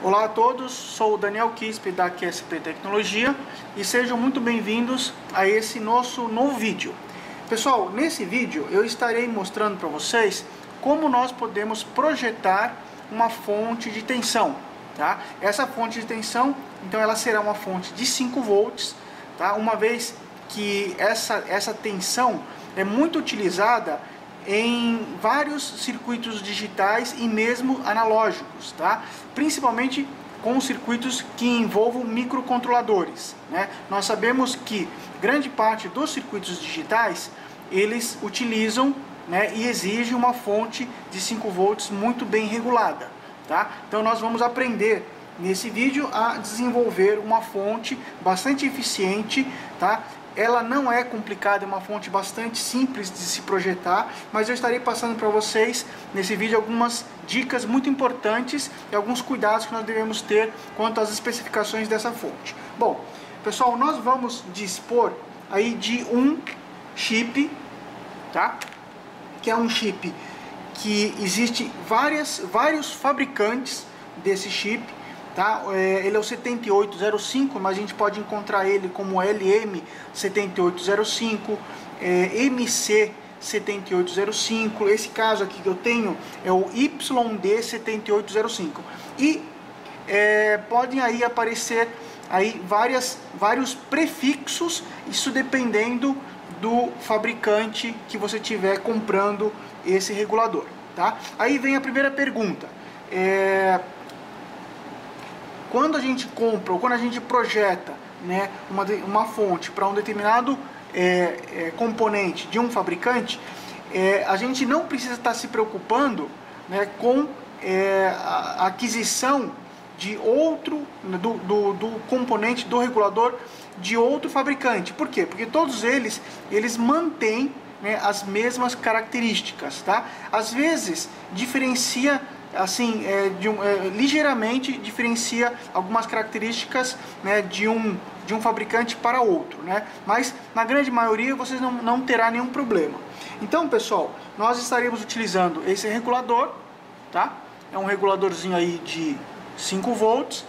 Olá a todos, sou o Daniel Quispe da QSP Tecnologia e sejam muito bem-vindos a esse nosso novo vídeo. Pessoal, nesse vídeo eu estarei mostrando para vocês como nós podemos projetar uma fonte de tensão. Tá? Essa fonte de tensão, então ela será uma fonte de 5 volts, tá? Uma vez que essa tensão é muito utilizada em vários circuitos digitais e mesmo analógicos, tá? Principalmente com circuitos que envolvam microcontroladores, né? Nós sabemos que grande parte dos circuitos digitais eles utilizam, né, e exigem uma fonte de 5 volts muito bem regulada, tá? Então nós vamos aprender nesse vídeo a desenvolver uma fonte bastante eficiente, tá? Ela não é complicada, é uma fonte bastante simples de se projetar, mas eu estarei passando para vocês nesse vídeo algumas dicas muito importantes e alguns cuidados que nós devemos ter quanto às especificações dessa fonte. Bom, pessoal, nós vamos dispor aí de um chip, tá? Que é um chip que existe vários fabricantes desse chip. Tá? Ele é o 7805, mas a gente pode encontrar ele como LM7805, MC7805. Esse caso aqui que eu tenho é o YD7805. E podem aí aparecer aí vários prefixos, isso dependendo do fabricante que você estiver comprando esse regulador. Tá? Aí vem a primeira pergunta. Quando a gente compra ou quando a gente projeta, né, uma fonte para um determinado componente de um fabricante, a gente não precisa estar se preocupando, né, com a aquisição de outro, do componente do regulador de outro fabricante. Por quê? Porque todos eles mantêm, né, as mesmas características. Tá? Às vezes diferencia assim, ligeiramente diferencia algumas características, né, de um fabricante para outro, né? Mas na grande maioria vocês não terá nenhum problema. Então, pessoal, nós estaremos utilizando esse regulador, tá? É um reguladorzinho aí de 5 volts.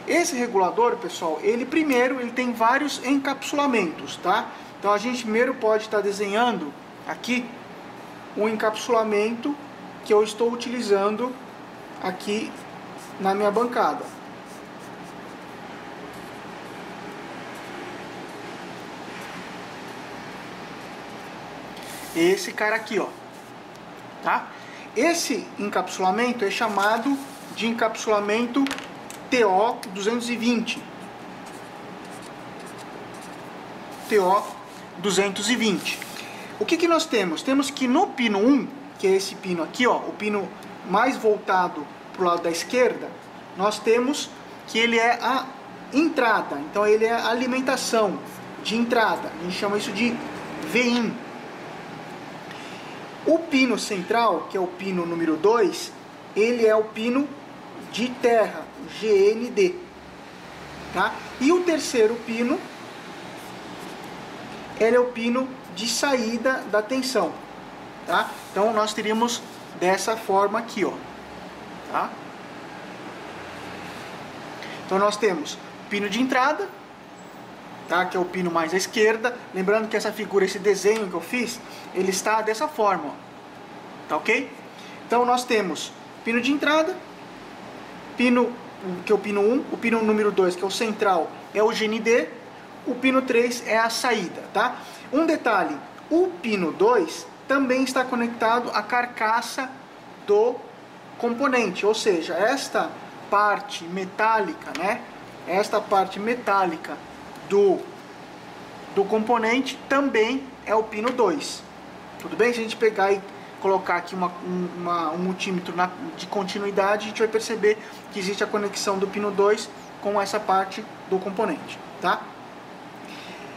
Esse regulador, pessoal, ele tem vários encapsulamentos, tá? Então a gente primeiro pode estar desenhando aqui um encapsulamento que eu estou utilizando aqui na minha bancada. Esse cara aqui, ó, tá? Esse encapsulamento é chamado de encapsulamento TO220. TO220. O que nós temos? Temos que no pino 1, que é esse pino aqui, ó, o pino mais voltado para o lado da esquerda, nós temos que ele é a entrada, então ele é a alimentação de entrada, a gente chama isso de VIN. O pino central, que é o pino número 2, ele é o pino de terra, GND, tá? E o terceiro pino, ele é o pino de saída da tensão. Tá? Então nós teríamos dessa forma aqui, ó, tá? Então nós temos o pino de entrada, tá? Que é o pino mais à esquerda. Lembrando que essa figura, esse desenho que eu fiz, ele está dessa forma, ó, tá ok? Então nós temos pino de entrada, pino que é o pino 1, o pino número 2, que é o central, é o GND, o pino 3 é a saída, tá? Um detalhe, o pino 2 também está conectado à carcaça do componente, ou seja, esta parte metálica, né? Esta parte metálica do componente também é o pino 2. Tudo bem? Se a gente pegar e colocar aqui um multímetro de continuidade, a gente vai perceber que existe a conexão do pino 2 com essa parte do componente, tá?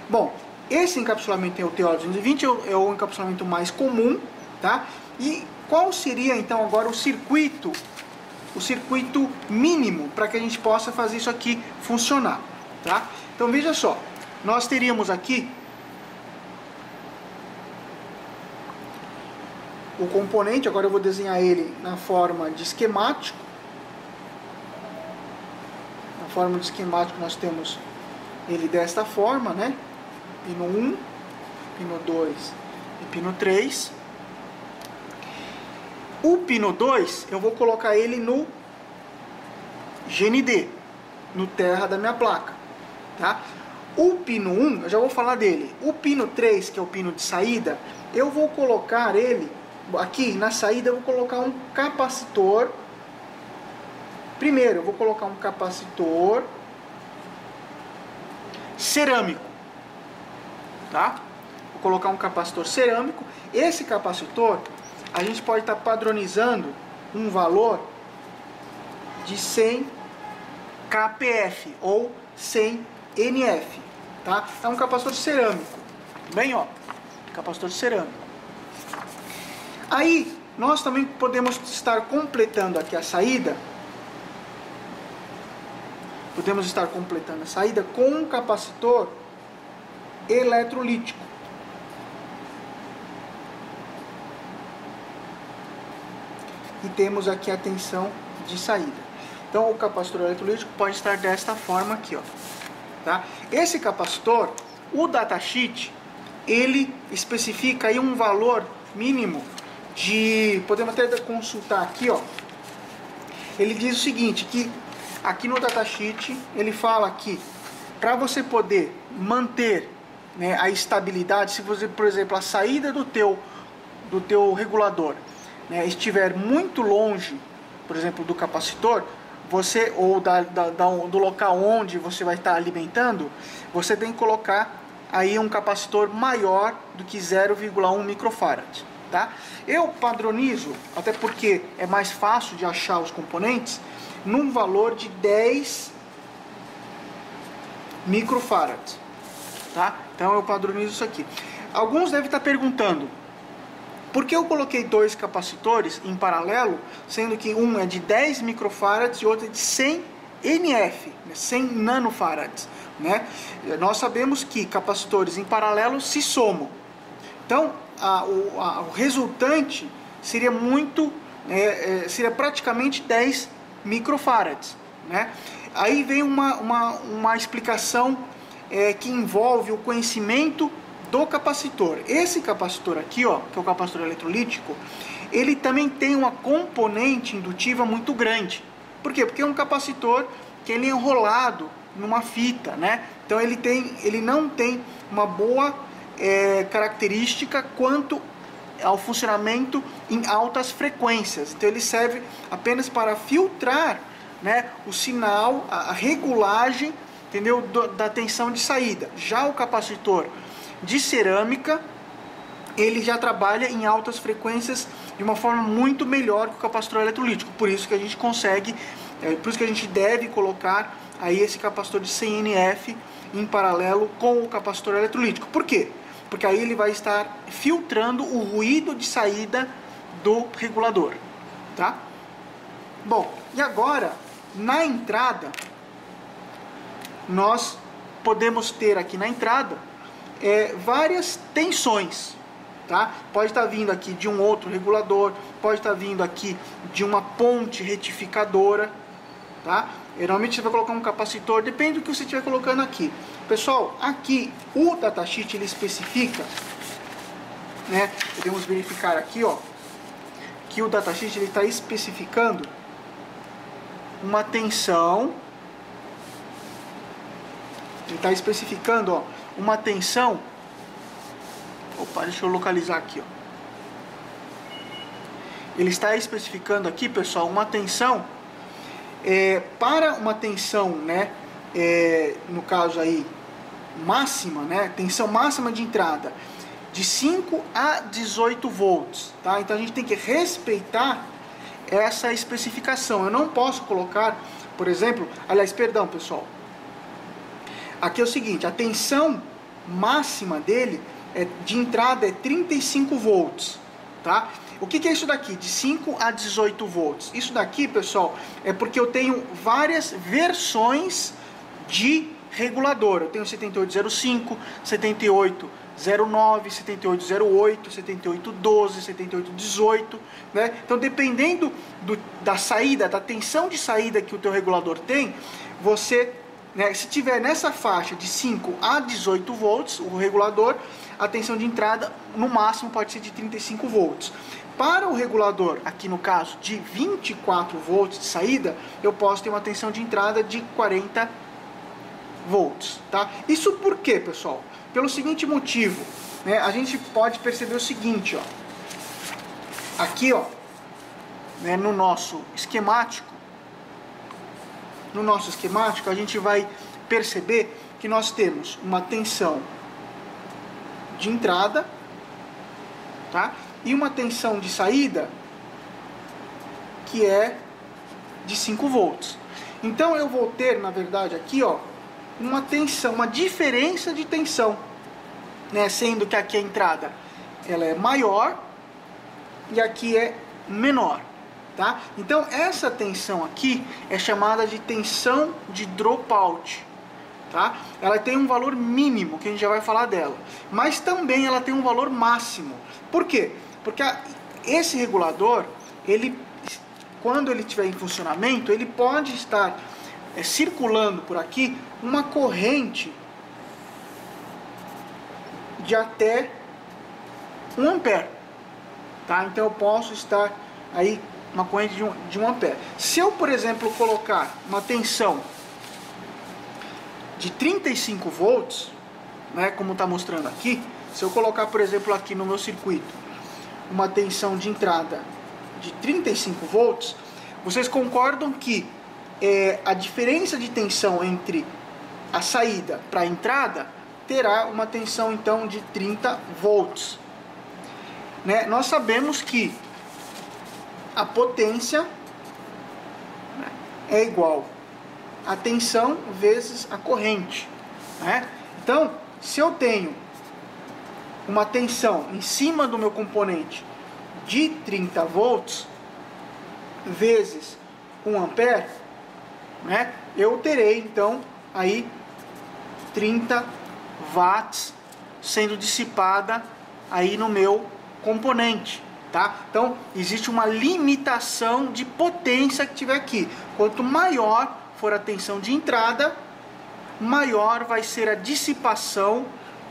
Bom, esse encapsulamento é o TO220, é o encapsulamento mais comum, tá? E qual seria então agora o circuito mínimo para que a gente possa fazer isso aqui funcionar, tá? Então veja só, nós teríamos aqui o componente, agora eu vou desenhar ele na forma de esquemático. Na forma do esquemático nós temos ele desta forma, né? Pino 1, pino 2 e pino 3. O pino 2 eu vou colocar ele no GND, no terra da minha placa, tá? O pino 1, eu já vou falar dele. O pino 3, que é o pino de saída, eu vou colocar ele, aqui na saída eu vou colocar um capacitor. Primeiro eu vou colocar um capacitor cerâmico, tá? Vou colocar um capacitor cerâmico. Esse capacitor, a gente pode estar padronizando um valor de 100 kPf ou 100 NF, tá? É um capacitor cerâmico, bem, ó, capacitor cerâmico. Aí, nós também podemos estar completando aqui a saída. Podemos estar completando a saída com um capacitor eletrolítico. E temos aqui a tensão de saída. Então o capacitor eletrolítico pode estar desta forma aqui, ó. Tá? Esse capacitor, o datasheet, ele especifica aí um valor mínimo de... Podemos até consultar aqui, ó. Ele diz o seguinte, que aqui no datasheet ele fala que para você poder manter, né, a estabilidade, se você, por exemplo, a saída do teu regulador, né, estiver muito longe, por exemplo, do capacitor, você, ou do local onde você vai estar alimentando, você tem que colocar aí um capacitor maior do que 0,1 microfarad, tá? Eu padronizo, até porque é mais fácil de achar os componentes, num valor de 10 microfarad, tá? Então eu padronizo isso aqui. Alguns devem estar perguntando, por que eu coloquei dois capacitores em paralelo, sendo que um é de 10 microfarads e outro é de 100 NF, 100 nanofarads, né? Nós sabemos que capacitores em paralelo se somam. Então, o resultante seria seria praticamente 10 microfarads, né? Aí vem uma explicação que envolve o conhecimento do capacitor. Esse capacitor aqui, ó, que é o capacitor eletrolítico, ele também tem uma componente indutiva muito grande. Por quê? Porque é um capacitor que ele é enrolado numa fita, né? Então ele não tem uma boa característica quanto ao funcionamento em altas frequências. Então ele serve apenas para filtrar, né, o sinal, a regulagem, entendeu, da tensão de saída. Já o capacitor de cerâmica, ele já trabalha em altas frequências de uma forma muito melhor que o capacitor eletrolítico. Por isso que a gente consegue, por isso que a gente deve colocar aí esse capacitor de 100 NF em paralelo com o capacitor eletrolítico. Por quê? Porque aí ele vai estar filtrando o ruído de saída do regulador, tá? Bom, e agora, na entrada, nós podemos ter aqui na entrada várias tensões, tá? Pode estar vindo aqui de um outro regulador, pode estar vindo aqui de uma ponte retificadora, tá? Normalmente você vai colocar um capacitor, depende do que você estiver colocando aqui. Pessoal, aqui o datasheet ele especifica, né? Podemos verificar aqui, ó, que o datasheet ele está especificando uma tensão. Ele está especificando, ó, uma tensão. Opa, deixa eu localizar aqui, ó. Ele está especificando aqui, pessoal, uma tensão para uma tensão, né? No caso aí máxima, né? Tensão máxima de entrada de 5 a 18 volts, tá? Então a gente tem que respeitar essa especificação. Eu não posso colocar, por exemplo, aliás, perdão, pessoal. Aqui é o seguinte, a tensão máxima dele de entrada é 35 volts, tá? O que é isso daqui? De 5 a 18 volts. Isso daqui, pessoal, é porque eu tenho várias versões de regulador. Eu tenho 7805, 78 7809, 7808, 7812, 7818, né? Então, dependendo da saída, da tensão de saída que o teu regulador tem, você, né, se tiver nessa faixa de 5 a 18 volts, o regulador, a tensão de entrada no máximo pode ser de 35 volts. Para o regulador, aqui no caso de 24 volts de saída, eu posso ter uma tensão de entrada de 40 volts, tá? Isso por quê, pessoal? Pelo seguinte motivo, né? A gente pode perceber o seguinte, ó. Aqui, ó, né, no nosso esquemático, a gente vai perceber que nós temos uma tensão de entrada, tá? E uma tensão de saída que é de 5 volts. Então eu vou ter, na verdade, aqui, ó, uma tensão, uma diferença de tensão, né? Sendo que aqui a entrada ela é maior e aqui é menor, tá? Então essa tensão aqui é chamada de tensão de dropout, tá? Ela tem um valor mínimo, que a gente já vai falar dela, mas também ela tem um valor máximo. Por quê? Porque esse regulador, ele, quando ele estiver em funcionamento, ele pode estar circulando por aqui uma corrente de até 1 ampere, tá? Então eu posso estar aí uma corrente de 1 ampere. Se eu, por exemplo, colocar uma tensão de 35 volts, né, como está mostrando aqui, se eu colocar, por exemplo, aqui no meu circuito, uma tensão de entrada de 35 volts, vocês concordam que a diferença de tensão entre a saída para a entrada terá uma tensão então de 30 volts, né? Nós sabemos que a potência, né, é igual a tensão vezes a corrente, né? Então, se eu tenho uma tensão em cima do meu componente de 30 volts vezes 1 ampere, né, eu terei então aí 30 watts sendo dissipada aí no meu componente, tá? Então existe uma limitação de potência que tiver aqui. Quanto maior for a tensão de entrada, maior vai ser a dissipação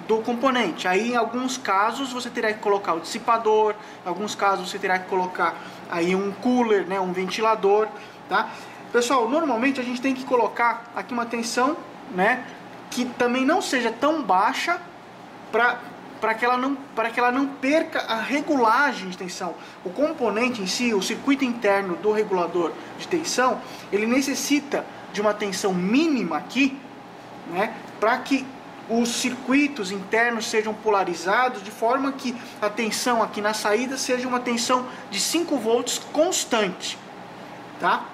do componente. Aí em alguns casos você terá que colocar o dissipador, em alguns casos você terá que colocar aí um cooler, né, um ventilador, tá? Pessoal, normalmente a gente tem que colocar aqui uma tensão, né, que também não seja tão baixa para que ela não perca a regulagem de tensão. O componente em si, o circuito interno do regulador de tensão, ele necessita de uma tensão mínima aqui, né, para que os circuitos internos sejam polarizados de forma que a tensão aqui na saída seja uma tensão de 5 volts constante, tá?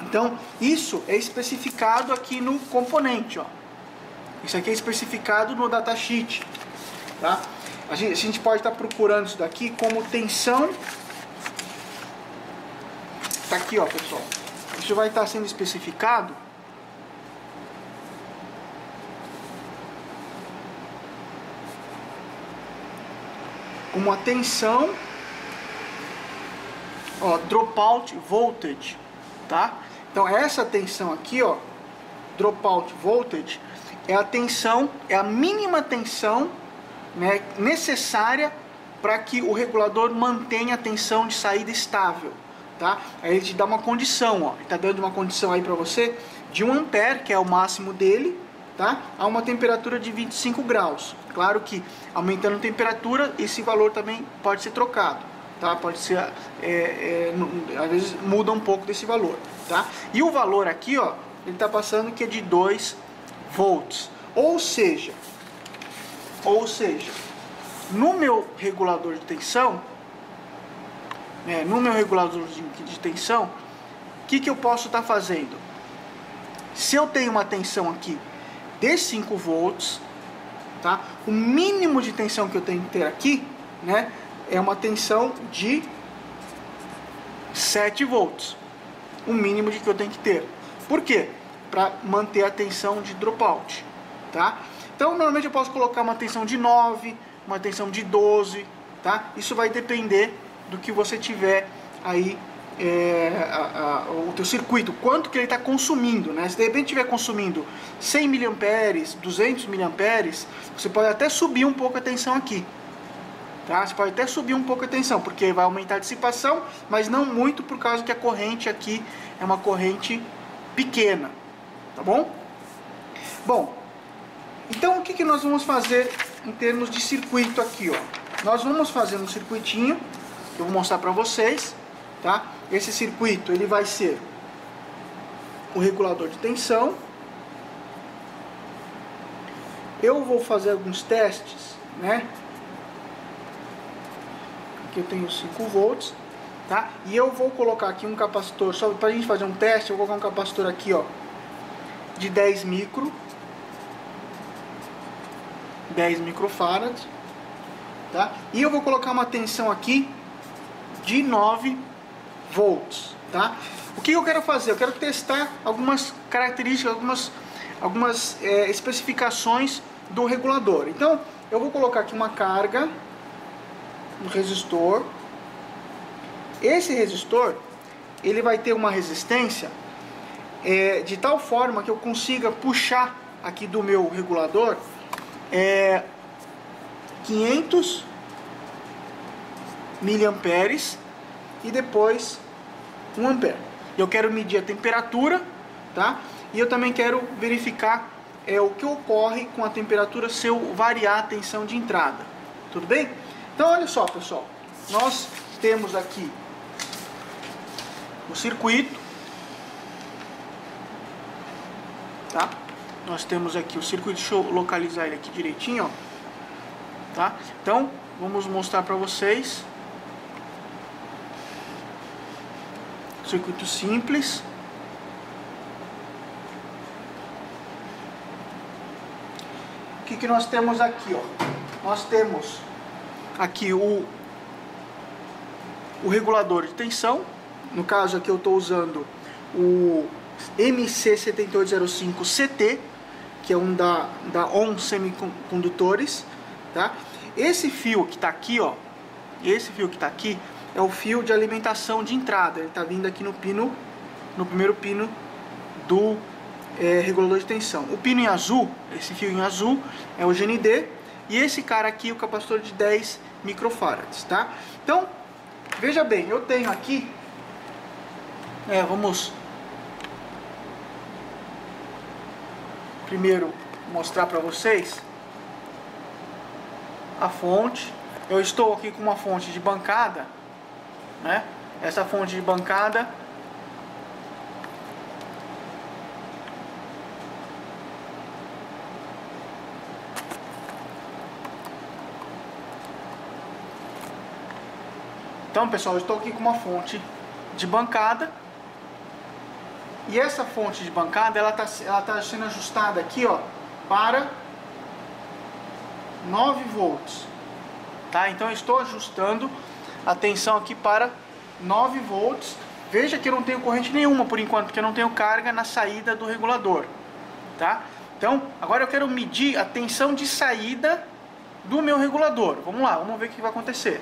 Então, isso é especificado aqui no componente, ó. Isso aqui é especificado no datasheet, tá? A gente pode estar procurando isso daqui como tensão. Tá aqui, ó, pessoal. Isso vai estar sendo especificado como a tensão, ó, dropout voltage, tá? Então essa tensão aqui, ó, dropout voltage, é a tensão, é a mínima tensão, né, necessária para que o regulador mantenha a tensão de saída estável, tá? Aí ele te dá uma condição, ó, ele está dando uma condição aí para você de 1 ampere, que é o máximo dele, tá? A uma temperatura de 25 graus. Claro que aumentando a temperatura, esse valor também pode ser trocado, tá? Pode ser, às vezes muda um pouco desse valor, tá? E o valor aqui, ó, ele está passando que é de 2 volts. Ou seja, no meu regulador de tensão, o que eu posso estar fazendo? Se eu tenho uma tensão aqui de 5 volts, tá? O mínimo de tensão que eu tenho que ter aqui, né, é uma tensão de 7 volts. O mínimo de que eu tenho que ter. Por quê? Para manter a tensão de dropout, tá? Então, normalmente eu posso colocar uma tensão de 9, uma tensão de 12, tá? Isso vai depender do que você tiver aí, o teu circuito, quanto que ele está consumindo, né? Se de repente estiver consumindo 100 mA, 200 mA, você pode até subir um pouco a tensão aqui, tá? Você pode até subir um pouco a tensão, porque vai aumentar a dissipação, mas não muito, por causa que a corrente aqui é uma corrente pequena, tá bom? Bom, então o que nós vamos fazer em termos de circuito aqui, ó? Nós vamos fazer um circuitinho, que eu vou mostrar para vocês, tá? Esse circuito, ele vai ser o regulador de tensão. Eu vou fazer alguns testes, né? Aqui eu tenho 5 volts, tá? E eu vou colocar aqui um capacitor, só para a gente fazer um teste, eu vou colocar um capacitor aqui, ó, de 10 microfarads, tá? E eu vou colocar uma tensão aqui de 9 volts, tá? O que eu quero fazer? Eu quero testar algumas características, algumas especificações do regulador. Então, eu vou colocar aqui uma carga no resistor. Esse resistor, ele vai ter uma resistência de tal forma que eu consiga puxar aqui do meu regulador 500 miliamperes e depois 1 ampere. Eu quero medir a temperatura, tá? E eu também quero verificar o que ocorre com a temperatura se eu variar a tensão de entrada. Tudo bem? Então olha só, pessoal, nós temos aqui o circuito, tá? Nós temos aqui o circuito, deixa eu localizar ele aqui direitinho, ó, tá? Então, vamos mostrar para vocês. Circuito simples. O que nós temos aqui, ó? Nós temos aqui o regulador de tensão. No caso aqui eu estou usando o MC7805CT, que é um da ON Semicondutores, tá? Esse fio que está aqui, ó, esse fio que está aqui é o fio de alimentação de entrada. Ele está vindo aqui no primeiro pino do regulador de tensão. O pino em azul, esse fio em azul, é o GND, e esse cara aqui, o capacitor de 10 microfarads, tá? Então, veja bem, eu tenho aqui, vamos primeiro mostrar para vocês a fonte. Eu estou aqui com uma fonte de bancada, né? Essa fonte de bancada então, pessoal, eu estou aqui com uma fonte de bancada, e essa fonte de bancada ela tá sendo ajustada aqui, ó, para 9 volts, tá? Então eu estou ajustando a tensão aqui para 9 volts. Veja que eu não tenho corrente nenhuma por enquanto, porque eu não tenho carga na saída do regulador, tá? Então, agora eu quero medir a tensão de saída do meu regulador. Vamos lá, vamos ver o que vai acontecer.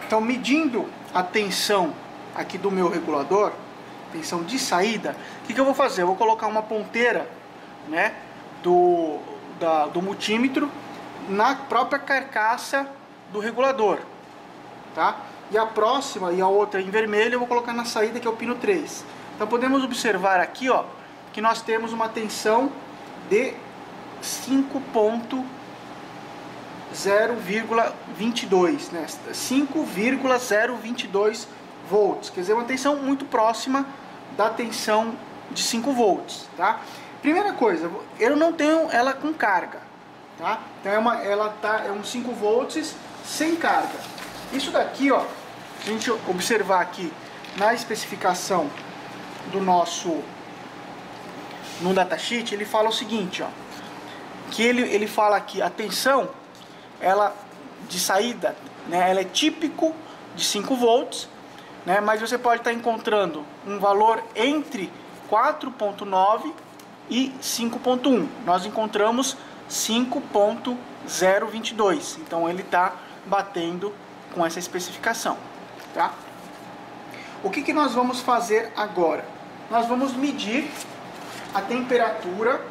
Então, medindo a tensão aqui do meu regulador, tensão de saída, o que eu vou fazer? Eu vou colocar uma ponteira, né, do multímetro na própria carcaça do regulador, tá? E a próxima e a outra em vermelho eu vou colocar na saída, que é o pino 3. Então podemos observar aqui, ó, que nós temos uma tensão de 5.022, né? 5,022 volts, quer dizer, uma tensão muito próxima da tensão de 5 volts, tá? Primeira coisa, eu não tenho ela com carga, tá? Então é um 5 volts sem carga. Isso daqui, ó, se a gente observar aqui na especificação do no datasheet, ele fala o seguinte, ó, que ele fala que a tensão, ela de saída, né, ela é típico de 5 volts, né, mas você pode estar encontrando um valor entre 4.9 e 5.1. Nós encontramos 5.022. Então ele está batendo com essa especificação, tá? O que nós vamos fazer agora? Nós vamos medir a temperatura.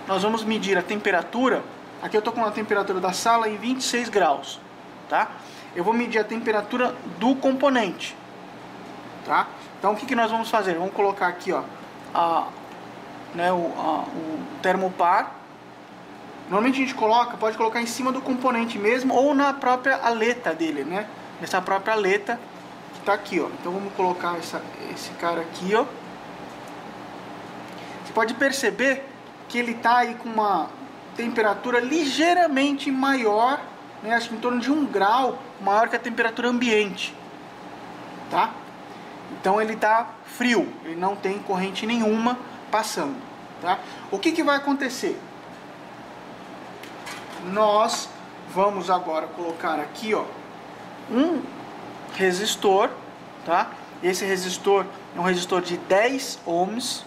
Nós vamos medir a temperatura. Aqui eu estou com a temperatura da sala em 26 graus, tá? Eu vou medir a temperatura do componente, tá? Então o que nós vamos fazer? Vamos colocar aqui, ó, o termopar. Normalmente a gente pode colocar em cima do componente mesmo ou na própria aleta dele, né? Nessa própria aleta que está aqui, ó. Então vamos colocar esse cara aqui, ó. Você pode perceber que ele está aí com uma temperatura ligeiramente maior, né? Acho que em torno de 1 grau maior que a temperatura ambiente, tá? Então ele está frio, ele não tem corrente nenhuma passando, tá? O que vai acontecer? Nós vamos agora colocar aqui, ó, um resistor, tá? Esse resistor é um resistor de 10 ohms,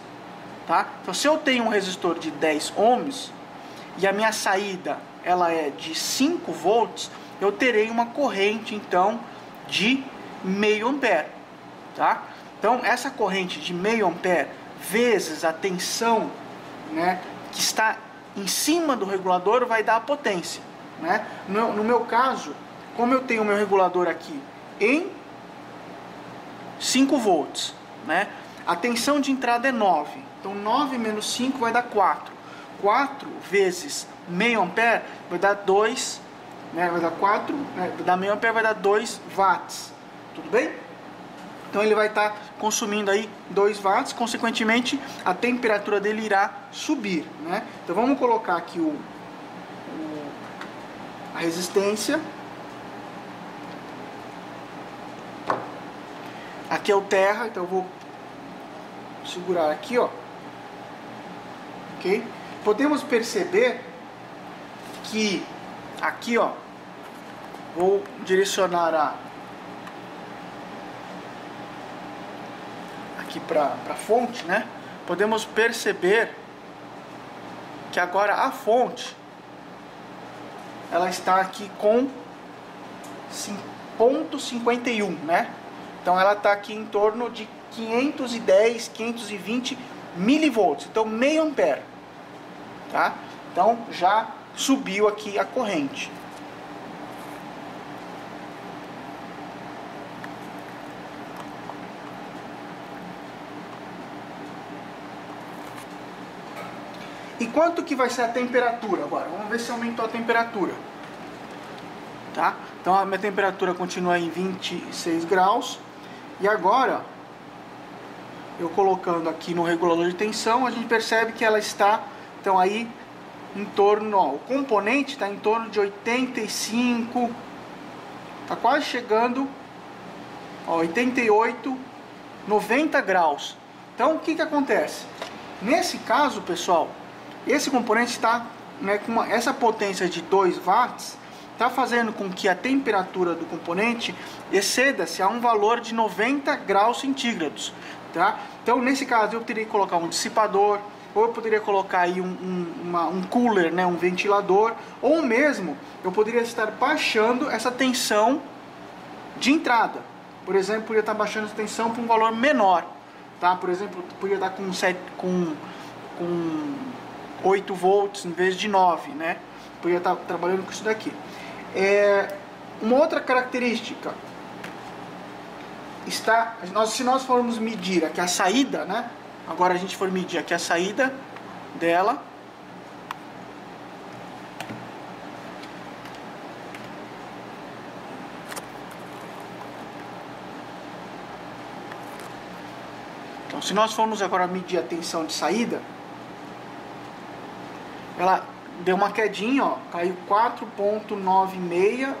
tá? Então se eu tenho um resistor de 10 ohms e a minha saída ela é de 5 volts, eu terei uma corrente então de meio ampere, tá? Então essa corrente de meio ampere vezes a tensão, né, que está em cima do regulador vai dar a potência, né? No meu caso, como eu tenho o meu regulador aqui em 5 volts, né, a tensão de entrada é 9, então 9 menos 5 vai dar 4. 4 vezes meio ampere vai dar 2, né, vai dar 4, né, da meio ampere vai dar 2 watts, tudo bem? Então ele vai estar consumindo aí 2 watts, consequentemente a temperatura dele irá subir, né? Então vamos colocar aqui a resistência. Aqui é o terra, então eu vou segurar aqui, ó. Ok? Podemos perceber que aqui, ó, vou direcionar aqui para a fonte, né? Podemos perceber que agora a fonte ela está aqui com 0,51, né? Então ela está aqui em torno de 510, 520 milivolts, então meio ampere, tá? Então já subiu aqui a corrente. E quanto que vai ser a temperatura agora? Vamos ver se aumentou a temperatura. Tá? Então a minha temperatura continua em 26 graus. E agora, eu colocando aqui no regulador de tensão, a gente percebe que ela está, então aí, em torno, ó, o componente está em torno de 85, está quase chegando, ó, 88, 90 graus. Então o que acontece? Nesse caso, pessoal, esse componente está, né, com essa potência de 2 watts, está fazendo com que a temperatura do componente exceda-se a um valor de 90 graus centígrados, tá? Então nesse caso eu teria que colocar um dissipador, ou eu poderia colocar aí um cooler, né, um ventilador, ou mesmo eu poderia estar baixando essa tensão de entrada. Por exemplo, poderia estar baixando essa tensão para um valor menor, tá? Por exemplo, poderia estar com 8 volts em vez de 9, né? Poderia estar trabalhando com isso daqui. Uma outra característica está, se nós formos medir aqui a saída, né? Agora a gente for medir aqui a saída dela. Então, se nós formos agora medir a tensão de saída, ela deu uma quedinha, ó, caiu 4,96,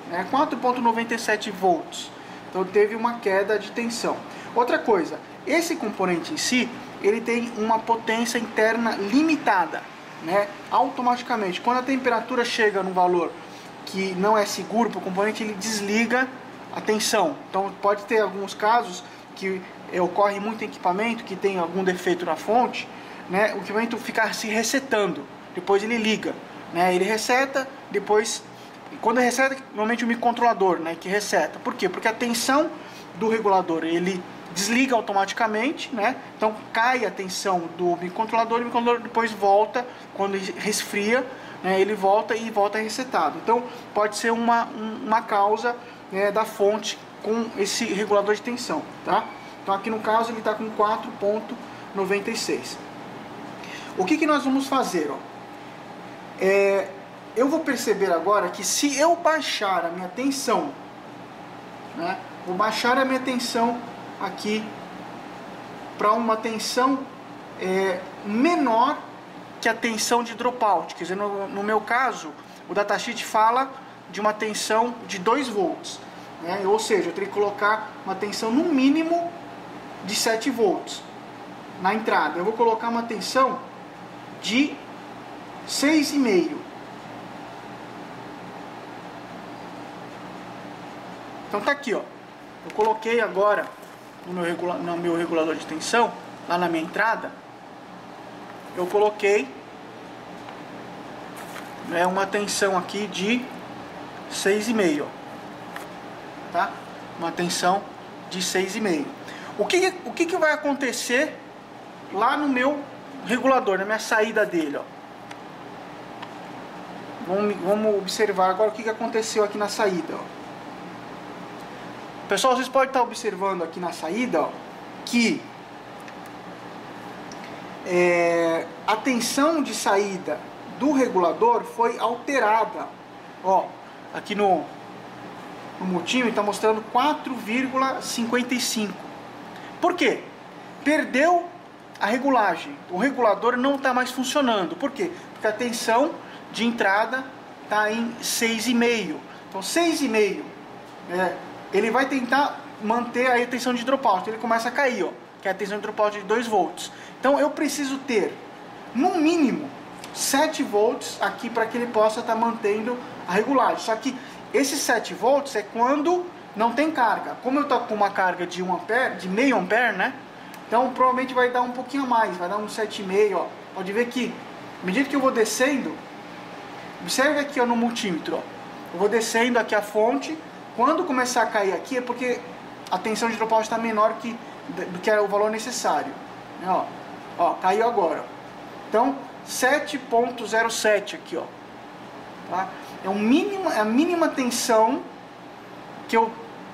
né, 4,97 volts. Então teve uma queda de tensão. Outra coisa, esse componente em si, ele tem uma potência interna limitada, né? Automaticamente, quando a temperatura chega num valor que não é seguro para o componente, ele desliga a tensão. Então pode ter alguns casos que ocorre muito em equipamento que tem algum defeito na fonte, né? O equipamento fica se resetando, depois ele liga, né? Ele reseta, depois, quando reseta, normalmente o microcontrolador, né, que reseta. Por quê? Porque a tensão do regulador, ele desliga automaticamente, né? Então cai a tensão do microcontrolador, e o microcontrolador depois volta, quando resfria, né, ele volta e volta resetado. Então pode ser uma causa, né, da fonte com esse regulador de tensão, tá? Então aqui no caso ele está com 4,96. O que nós vamos fazer, ó? Eu vou perceber agora que se eu baixar a minha tensão, né, vou baixar a minha tensão aqui para uma tensão menor que a tensão de dropout. Quer dizer, no meu caso, o datasheet fala de uma tensão de 2 volts, né? Ou seja, eu teria que colocar uma tensão no mínimo de 7 volts na entrada. Eu vou colocar uma tensão de 6,5. Então tá aqui, ó. Eu coloquei agora no meu regulador de tensão, lá na minha entrada, eu coloquei, né, uma tensão aqui de 6,5, tá? Uma tensão de 6,5. O que vai acontecer lá no meu regulador, na minha saída dele, ó? Vamos observar agora o que aconteceu aqui na saída, ó. Pessoal, vocês podem estar observando aqui na saída, ó, que a tensão de saída do regulador foi alterada. Ó, aqui no multímetro está mostrando 4,55. Por quê? Perdeu a regulagem. O regulador não está mais funcionando. Por quê? Porque a tensão de entrada está em 6,5. Então 6,5, ele vai tentar manter a tensão de dropout. Ele começa a cair, ó, que é a tensão de dropout de 2 volts. Então eu preciso ter no mínimo 7 volts aqui para que ele possa estar mantendo a regulagem. Só que esses 7 volts é quando não tem carga. Como eu estou com uma carga de 1 ampere, de meio ampere, né? Então provavelmente vai dar um pouquinho a mais, vai dar um 7,5, ó. Pode ver que, à medida que eu vou descendo, observe aqui, ó, no multímetro, ó. Eu vou descendo aqui a fonte. Quando começar a cair aqui é porque a tensão de dropout está menor do que era o valor necessário. Ó, caiu agora. Então 7,07 aqui, ó. Tá? É a mínima tensão que eu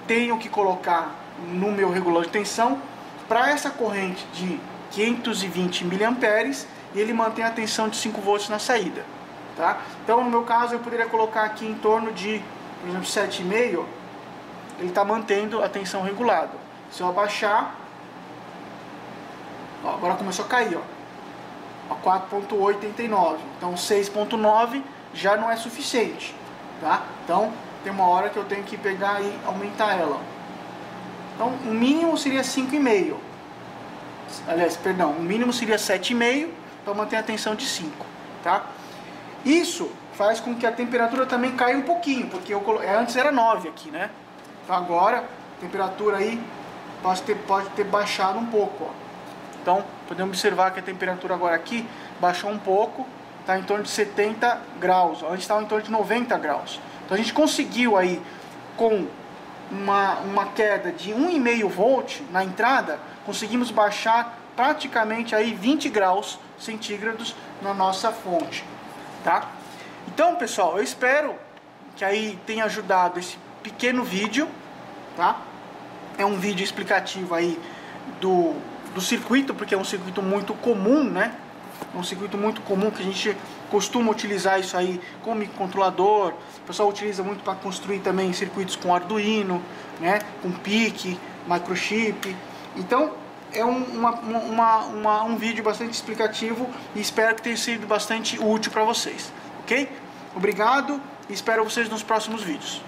tenho que colocar no meu regulador de tensão para essa corrente de 520 mA, e ele mantém a tensão de 5 volts na saída, tá? Então no meu caso eu poderia colocar aqui em torno de, por exemplo, 7,5, ele está mantendo a tensão regulada. Se eu abaixar, ó, agora começou a cair, ó, 4,89. Então 6,9 já não é suficiente, tá? Então tem uma hora que eu tenho que pegar e aumentar ela. Então o mínimo seria 5,5. Aliás, perdão, o mínimo seria 7,5 para manter a tensão de 5, tá? Isso faz com que a temperatura também caia um pouquinho, porque antes era 9 aqui, né? Então agora a temperatura aí pode ter baixado um pouco, ó. Então podemos observar que a temperatura agora aqui baixou um pouco, está em torno de 70 graus, ó. Antes estava em torno de 90 graus. Então a gente conseguiu aí, com uma queda de 1,5 volt na entrada, conseguimos baixar praticamente aí 20 graus centígrados na nossa fonte, tá? Então pessoal, eu espero que aí tenha ajudado esse pequeno vídeo, tá? É um vídeo explicativo aí do circuito, porque é um circuito muito comum, né? É um circuito muito comum que a gente costuma utilizar isso aí como microcontrolador. O pessoal utiliza muito para construir também circuitos com Arduino, né? Com PIC, microchip. Então é um vídeo bastante explicativo e espero que tenha sido bastante útil para vocês, ok? Obrigado e espero vocês nos próximos vídeos.